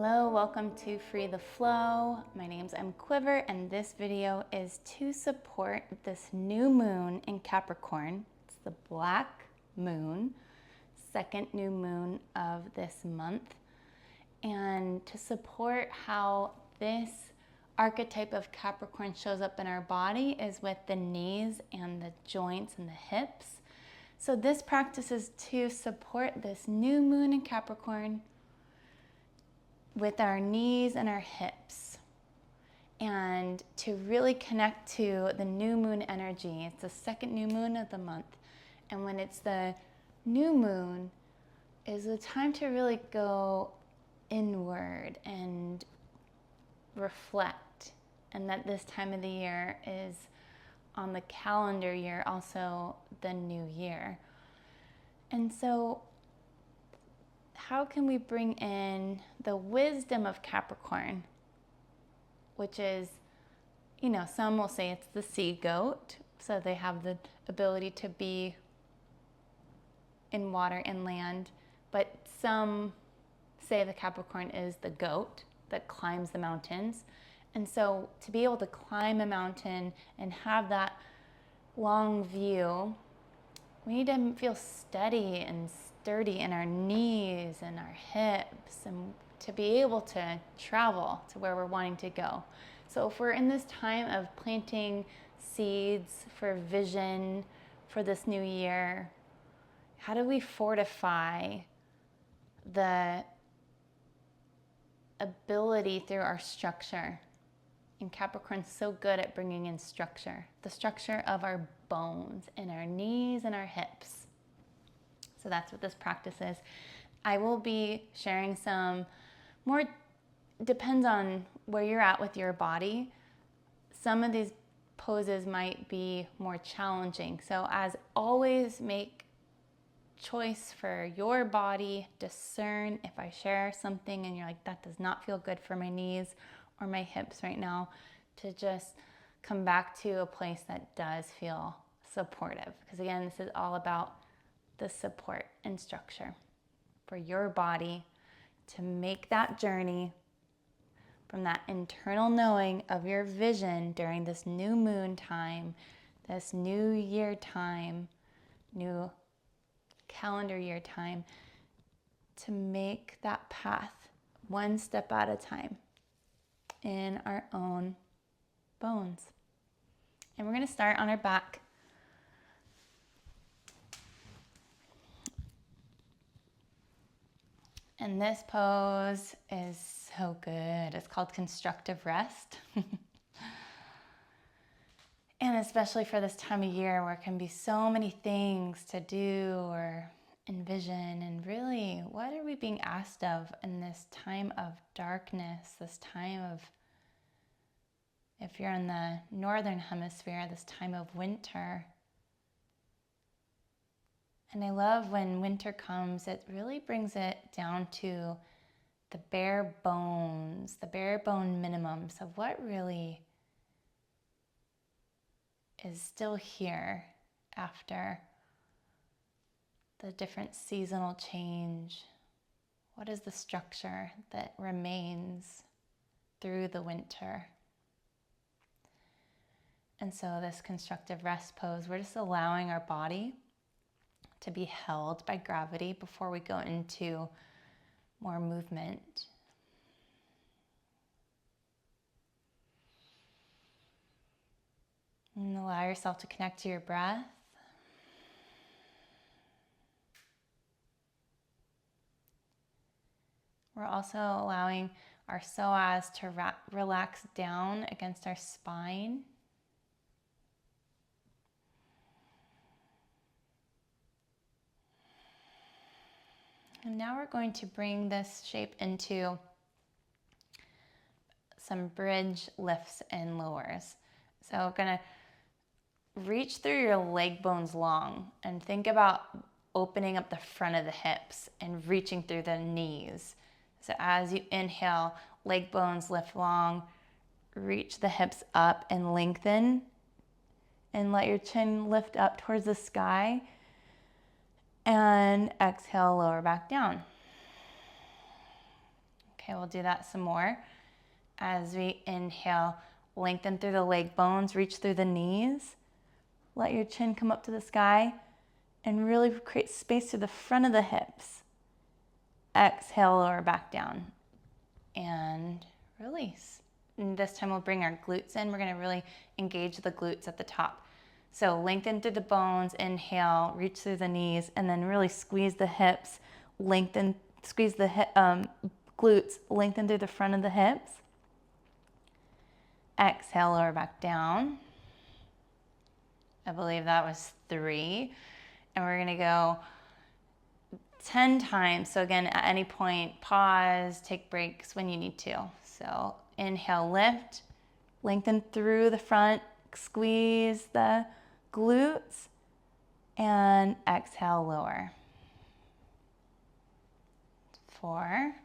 Hello, welcome to Free the Flow. My name's Quiver, and this video is to support this new moon in Capricorn. It's the black moon, second new moon of this month, and to support how this archetype of Capricorn shows up in our body is with the knees and the joints and the hips. So this practice is to support this new moon in Capricorn with our knees and our hips, and to really connect to the new moon energy. It's the second new moon of the month, and when it's the new moon is the time to really go inward and reflect, and that this time of the year is on the calendar year also the new year. And so how can we bring in the wisdom of Capricorn, which is, some will say it's the sea goat, so they have the ability to be in water and land, but some say the Capricorn is the goat that climbs the mountains. And so to be able to climb a mountain and have that long view, we need to feel steady and sturdy in our knees and our hips, and to be able to travel to where we're wanting to go. So if we're in this time of planting seeds for vision for this new year, how do we fortify the ability through our structure? And Capricorn's so good at bringing in structure, the structure of our bones in our knees and our hips. So that's what this practice is. I will be sharing some more, depends on where you're at with your body. Some of these poses might be more challenging. So as always, make choice for your body, discern if I share something and you're like, that does not feel good for my knees or my hips right now, to just come back to a place that does feel supportive. Because again, this is all about the support and structure for your body to make that journey from that internal knowing of your vision during this new moon time, this new year time, new calendar year time, to make that path one step at a time in our own bones. And we're going to start on our back. And this pose is so good. It's called constructive rest. And especially for this time of year where it can be so many things to do or envision, and really, what are we being asked of in this time of darkness, this time of, if you're in the northern hemisphere, this time of winter. And I love when winter comes, it really brings it down to the bare bones, the bare bone minimums of what really is still here after the different seasonal change. What is the structure that remains through the winter? And so this constructive rest pose, we're just allowing our body to be held by gravity before we go into more movement. And allow yourself to connect to your breath. We're also allowing our psoas to relax down against our spine. And now we're going to bring this shape into some bridge lifts and lowers. So we're going to reach through your leg bones long and think about opening up the front of the hips and reaching through the knees. So as you inhale, leg bones lift long, reach the hips up and lengthen, and let your chin lift up towards the sky. And exhale, lower back down. Okay, we'll do that some more. As we inhale, lengthen through the leg bones, reach through the knees. Let your chin come up to the sky and really create space through the front of the hips. Exhale, lower back down and release. And this time we'll bring our glutes in. We're gonna really engage the glutes at the top. So lengthen through the bones, inhale, reach through the knees, and then really squeeze the hips, lengthen, squeeze the glutes, lengthen through the front of the hips. Exhale, lower back down. I believe that was 3. And we're gonna go 10 times. So again, at any point, pause, take breaks when you need to. So inhale, lift, lengthen through the front, squeeze the glutes, and exhale, lower. 4.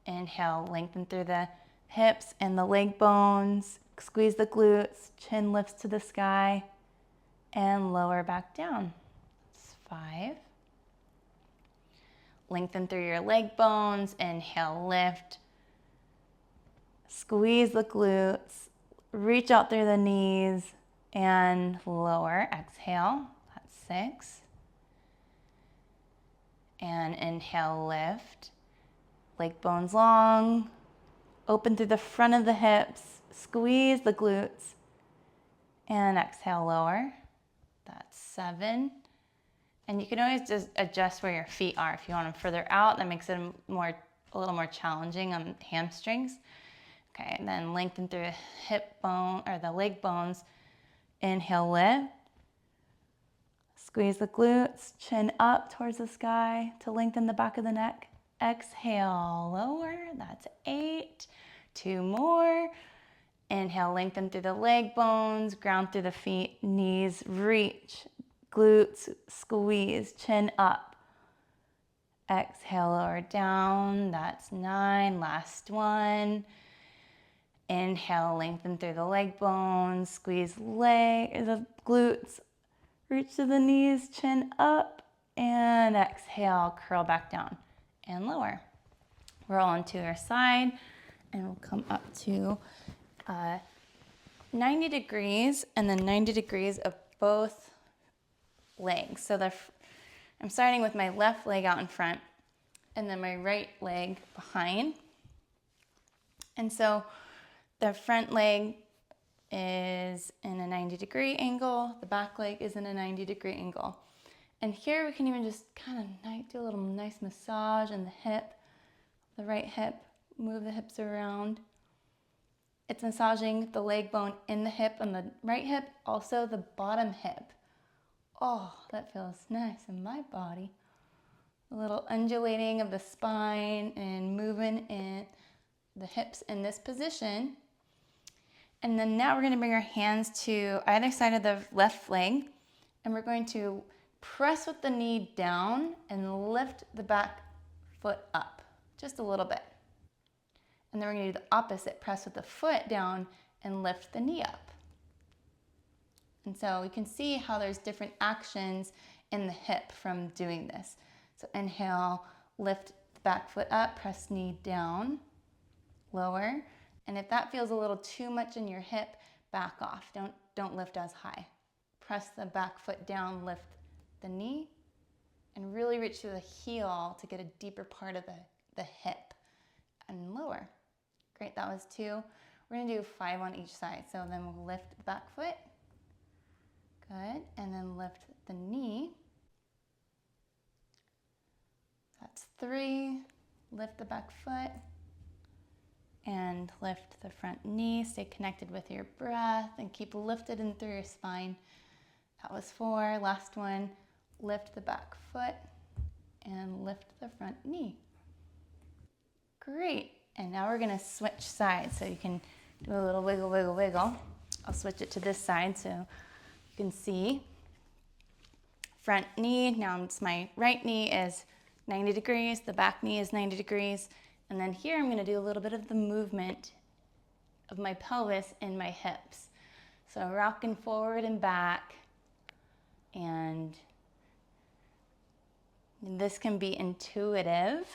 Inhale, lengthen through the hips and the leg bones, squeeze the glutes, chin lifts to the sky, and lower back down. That's 5. Lengthen through your leg bones, inhale, lift, squeeze the glutes, reach out through the knees, and lower, exhale, that's 6. And inhale, lift, leg bones long, open through the front of the hips, squeeze the glutes, and exhale, lower, that's 7. And you can always just adjust where your feet are. If you want them further out, that makes it a little more challenging on hamstrings. Okay, and then lengthen through the hip bone or the leg bones. Inhale, lift. Squeeze the glutes, chin up towards the sky to lengthen the back of the neck. Exhale, lower, that's 8. 2 more. Inhale, lengthen through the leg bones, ground through the feet, knees, reach, glutes, squeeze, chin up. Exhale, lower down, that's 9. Last one. Inhale, lengthen through the leg bones, squeeze the glutes, reach to the knees, chin up, and exhale, curl back down and lower. Roll onto our side, and we'll come up to 90 degrees, and then 90 degrees of both legs. So I'm starting with my left leg out in front, and then my right leg behind. And so the front leg is in a 90-degree angle, the back leg is in a 90-degree angle. And here we can even just kind of do a little nice massage in the hip, the right hip, move the hips around. It's massaging the leg bone in the hip and the right hip, also the bottom hip. Oh, that feels nice in my body. A little undulating of the spine and moving in the hips in this position. And then now we're going to bring our hands to either side of the left leg, and we're going to press with the knee down and lift the back foot up just a little bit. And then we're going to do the opposite, press with the foot down and lift the knee up. And so we can see how there's different actions in the hip from doing this. So inhale, lift the back foot up, press knee down, lower. And if that feels a little too much in your hip, back off. Don't lift as high. Press the back foot down, lift the knee, and really reach through the heel to get a deeper part of the hip and lower. Great, that was 2. We're gonna do 5 on each side. So then we'll lift the back foot. Good, and then lift the knee. That's 3. Lift the back foot. And lift the front knee. Stay connected with your breath and keep lifted in through your spine. That was 4. Last one, lift the back foot and lift the front knee. Great. And now we're going to switch sides. So you can do a little wiggle, wiggle, wiggle. I'll switch it to this side so you can see. Front knee. Now it's my right knee is 90 degrees. The back knee is 90 degrees. And then here I'm going to do a little bit of the movement of my pelvis and my hips. So rocking forward and back. And this can be intuitive,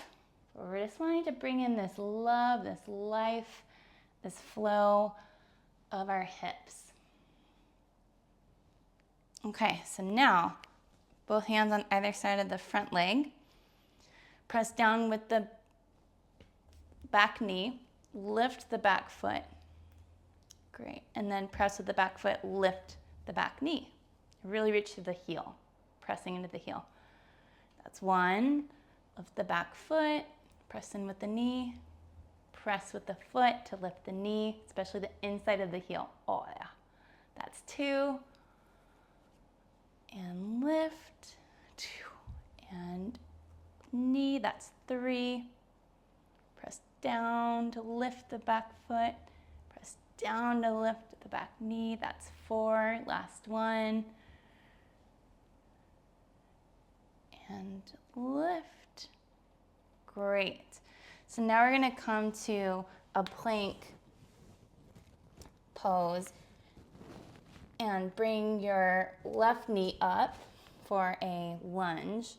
We're just wanting to bring in this love, this life, this flow of our hips. Okay, so now both hands on either side of the front leg. Press down with the back knee, lift the back foot. Great, and then press with the back foot, lift the back knee. Really reach to the heel, pressing into the heel. That's one. Lift the back foot, press in with the knee, press with the foot to lift the knee, especially the inside of the heel. Oh yeah, that's two. And lift, two, and knee, that's three. Press down to lift the back foot, press down to lift the back knee, that's four. Last one. And lift. Great. So now we're going to come to a plank pose and bring your left knee up for a lunge.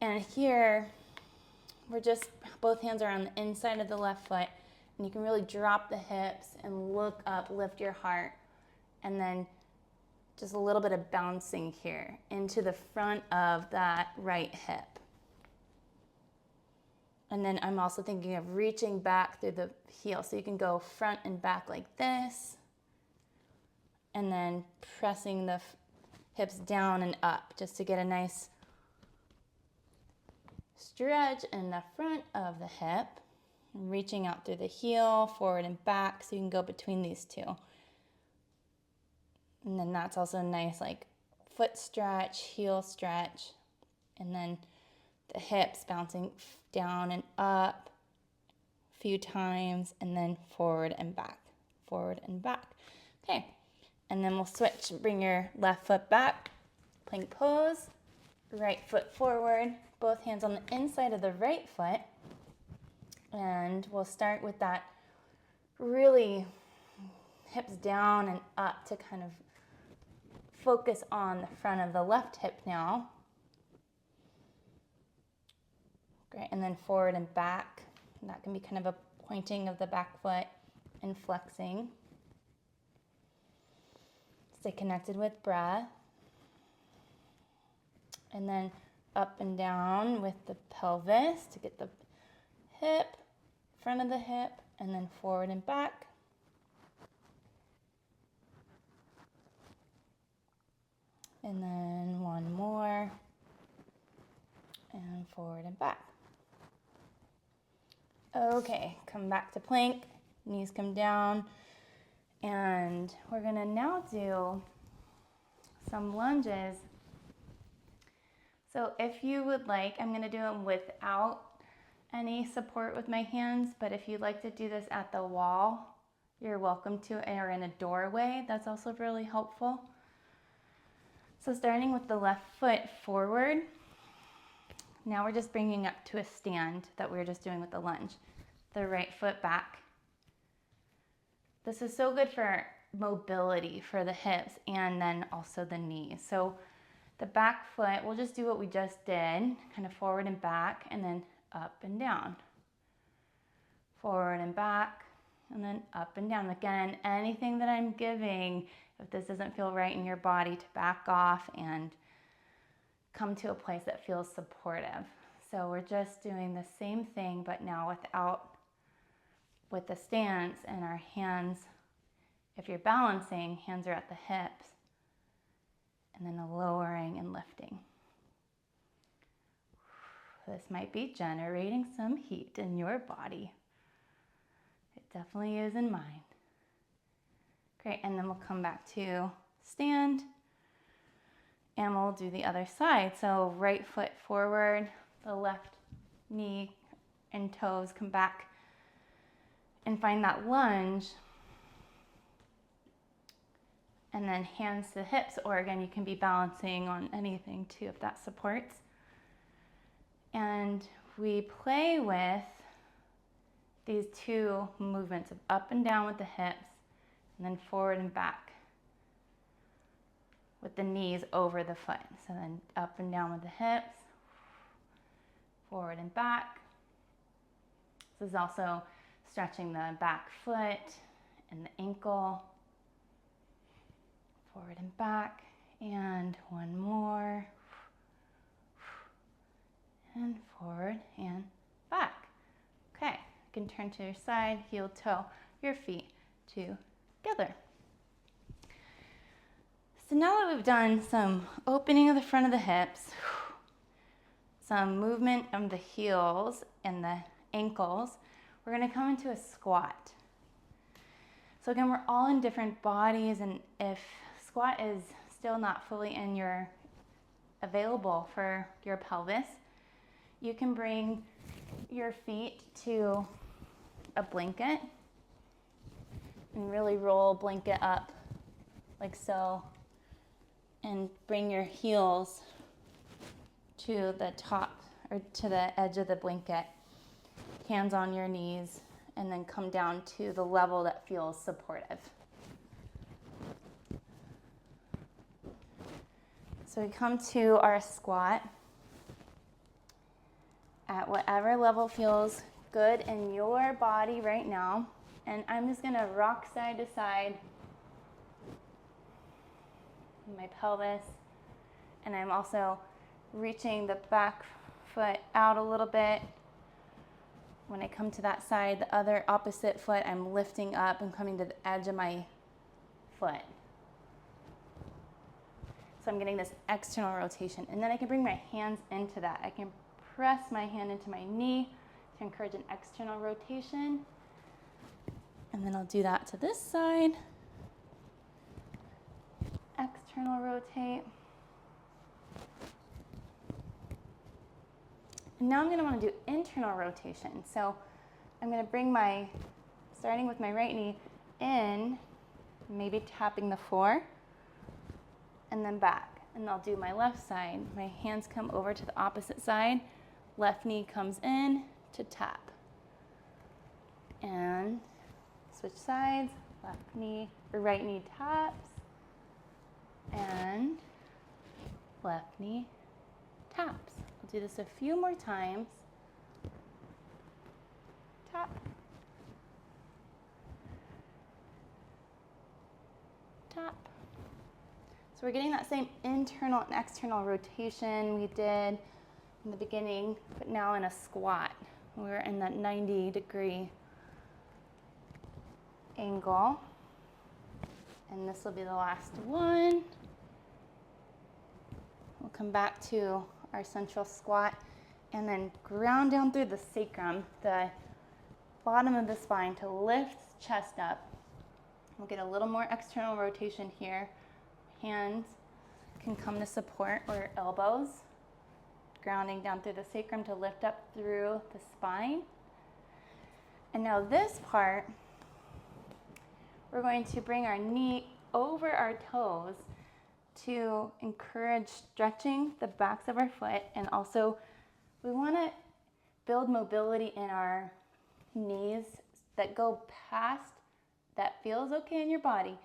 And here, we're just, both hands are on the inside of the left foot, and you can really drop the hips and look up, lift your heart, and then just a little bit of bouncing here into the front of that right hip. And then I'm also thinking of reaching back through the heel. So you can go front and back like this, and then pressing the hips down and up just to get a nice stretch in the front of the hip. Reaching out through the heel, forward and back, so you can go between these two. And then that's also a nice like foot stretch, heel stretch, and then the hips bouncing down and up a few times, and then forward and back, forward and back. Okay, and then we'll switch, bring your left foot back, plank pose, right foot forward, both hands on the inside of the right foot, and we'll start with that really hips down and up to kind of focus on the front of the left hip now. Great, and then forward and back. And that can be kind of a pointing of the back foot and flexing. Stay connected with breath. And then up and down with the pelvis to get the hip, front of the hip, and then forward and back. And then one more, and forward and back. Okay, come back to plank, knees come down, and we're gonna now do some lunges. So if you would like, I'm gonna do them without any support with my hands, but if you'd like to do this at the wall, you're welcome to, or in a doorway, that's also really helpful. So starting with the left foot forward, now we're just bringing up to a stand that we were just doing with the lunge. The right foot back. This is so good for mobility for the hips and then also the knees. So the back foot, we'll just do what we just did, kind of forward and back, and then up and down. Forward and back, and then up and down. Again, anything that I'm giving, if this doesn't feel right in your body, to back off and come to a place that feels supportive. So we're just doing the same thing, but now with the stance, and our hands, if you're balancing, hands are at the hips, and then the lowering and lifting. This might be generating some heat in your body. It definitely is in mine. Great, and then we'll come back to stand, and we'll do the other side. So right foot forward, the left knee and toes come back, and find that lunge. And then hands to the hips, or again, you can be balancing on anything too if that supports. And we play with these two movements of up and down with the hips, and then forward and back with the knees over the foot. So then up and down with the hips, forward and back, This is also stretching the back foot and the ankle. Forward and back, and one more. And forward and back. Okay, you can turn to your side, heel toe, your feet together. So now that we've done some opening of the front of the hips, some movement of the heels and the ankles, we're gonna come into a squat. So again, we're all in different bodies, and if squat is still not fully available for your pelvis, you can bring your feet to a blanket and really roll blanket up like so, and bring your heels to the top or to the edge of the blanket, hands on your knees, and then come down to the level that feels supportive. So we come to our squat at whatever level feels good in your body right now. And I'm just gonna rock side to side my pelvis. And I'm also reaching the back foot out a little bit. When I come to that side, the other opposite foot, I'm lifting up and coming to the edge of my foot. So I'm getting this external rotation. And then I can bring my hands into that. I can press my hand into my knee to encourage an external rotation. And then I'll do that to this side. External rotate. And now I'm going to want to do internal rotation. So I'm going to bring starting with my right knee in, maybe tapping the floor, and then back. And I'll do my left side. My hands come over to the opposite side. Left knee comes in to tap. And switch sides. Left knee, or right knee taps. And left knee taps. I'll do this a few more times. Tap. Tap. So we're getting that same internal and external rotation we did in the beginning, but now in a squat. We're in that 90-degree angle. And this will be the last one. We'll come back to our central squat and then ground down through the sacrum, the bottom of the spine, to lift chest up. We'll get a little more external rotation here. Hands can come to support, or elbows, grounding down through the sacrum to lift up through the spine. And now this part, we're going to bring our knee over our toes to encourage stretching the backs of our foot, and also we want to build mobility in our knees that go past, that feels okay in your body,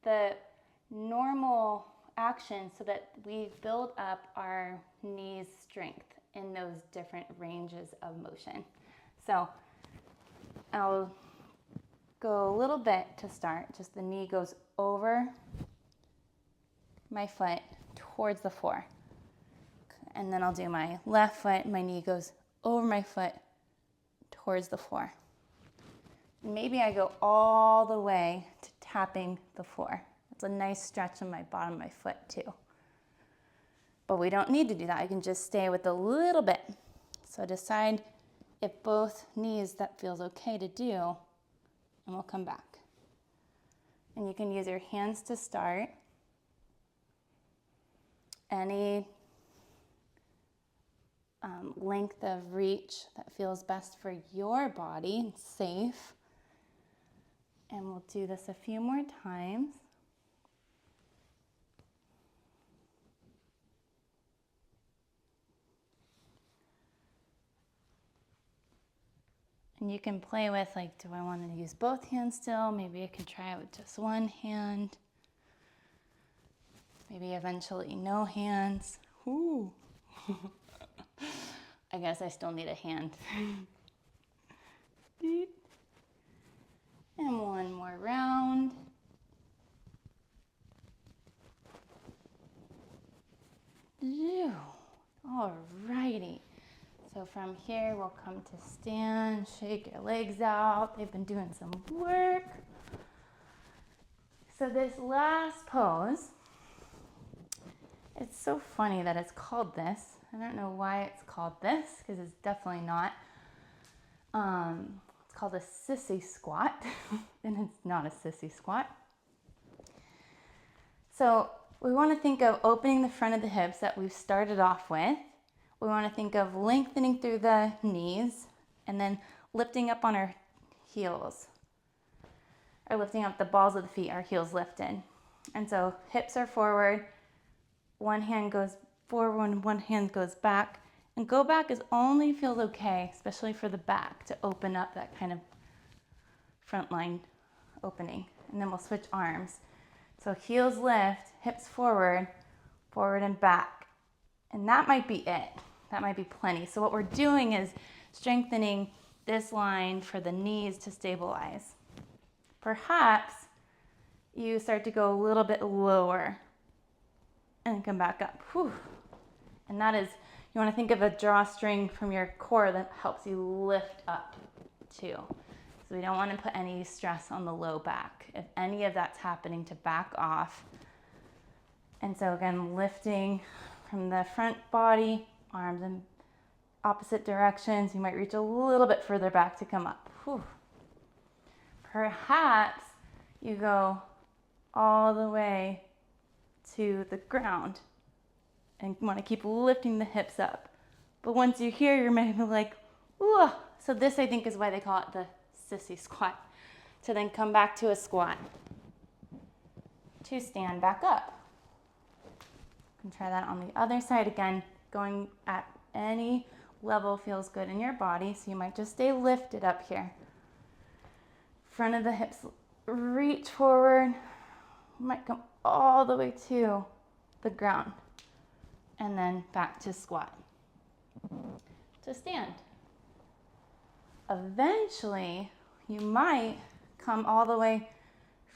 the normal action, so that we build up our knees strength in those different ranges of motion. So I'll go a little bit to start. Just the knee goes over my foot towards the floor. And then I'll do my left foot, my knee goes over my foot towards the floor. Maybe I go all the way to tapping the floor. That's a nice stretch on my bottom of my foot too. But we don't need to do that. I can just stay with a little bit. So decide if both knees that feels okay to do, and we'll come back. And you can use your hands to start. Any length of reach that feels best for your body and safe. And we'll do this a few more times. And you can play with, like, do I want to use both hands still? Maybe I can try it with just one hand. Maybe eventually no hands. Ooh. I guess I still need a hand. One more round. Alrighty. So from here, we'll come to stand, shake your legs out. They've been doing some work. So this last pose, it's so funny that it's called this. I don't know why it's called this, because it's definitely not. It's called a sissy squat, and it's not a sissy squat. So we want to think of opening the front of the hips that we've started off with. We want to think of lengthening through the knees and then lifting up on our heels, or lifting up the balls of the feet, our heels lifted. And so hips are forward, one hand goes forward, one hand goes back. And go back is only feels okay, especially for the back, to open up that kind of front line opening. And then we'll switch arms. So heels lift, hips forward, forward and back. And that might be it. That might be plenty. So what we're doing is strengthening this line for the knees to stabilize. Perhaps you start to go a little bit lower and come back up. Whew. And that is, you want to think of a drawstring from your core that helps you lift up too. So we don't want to put any stress on the low back. If any of that's happening, to back off. And so again, lifting from the front body, arms in opposite directions. You might reach a little bit further back to come up. Whew. Perhaps you go all the way to the ground and you want to keep lifting the hips up. But once you're here, you're maybe like, ooh. So this, I think, is why they call it the sissy squat. To then come back to a squat. To stand back up. You can try that on the other side again. Going at any level feels good in your body. So you might just stay lifted up here. Front of the hips, reach forward. You might come all the way to the ground. And then back to squat. To stand. Eventually, you might come all the way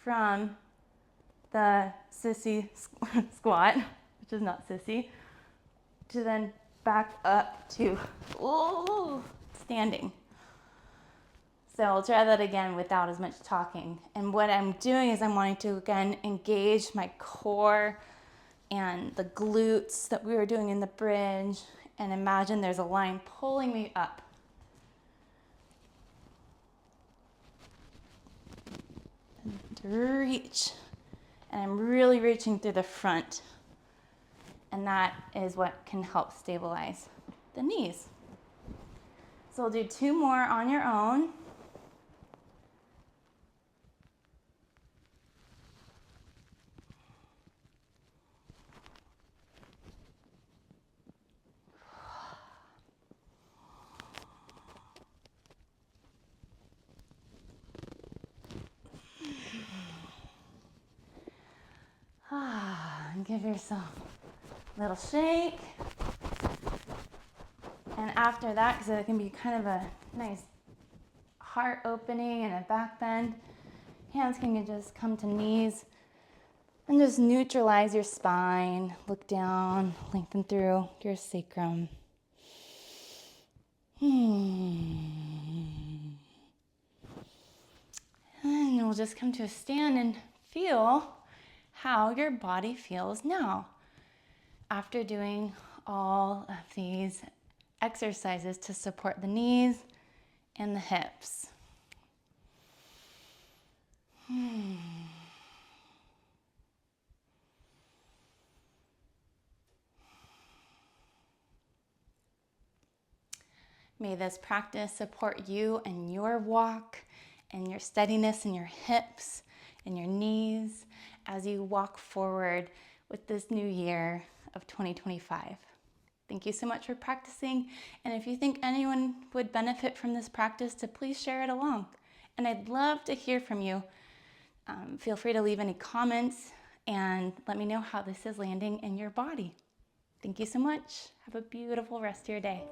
from the sissy squat, which is not sissy, to then back up to standing. So I'll try that again without as much talking. And what I'm doing is I'm wanting to, again, engage my core and the glutes that we were doing in the bridge, and imagine there's a line pulling me up. And reach. And I'm really reaching through the front. And that is what can help stabilize the knees. So we'll do 2 more on your own. And give yourself a little shake. And after that, because it can be kind of a nice heart opening and a back bend, hands can just come to knees and just neutralize your spine. Look down, lengthen through your sacrum. And we'll just come to a stand and feel how your body feels now after doing all of these exercises to support the knees and the hips. May this practice support you and your walk and your steadiness in your hips and your knees as you walk forward with this new year of 2025. Thank you so much for practicing. And if you think anyone would benefit from this practice, to please share it along. And I'd love to hear from you. Feel free to leave any comments and let me know how this is landing in your body. Thank you so much. Have a beautiful rest of your day.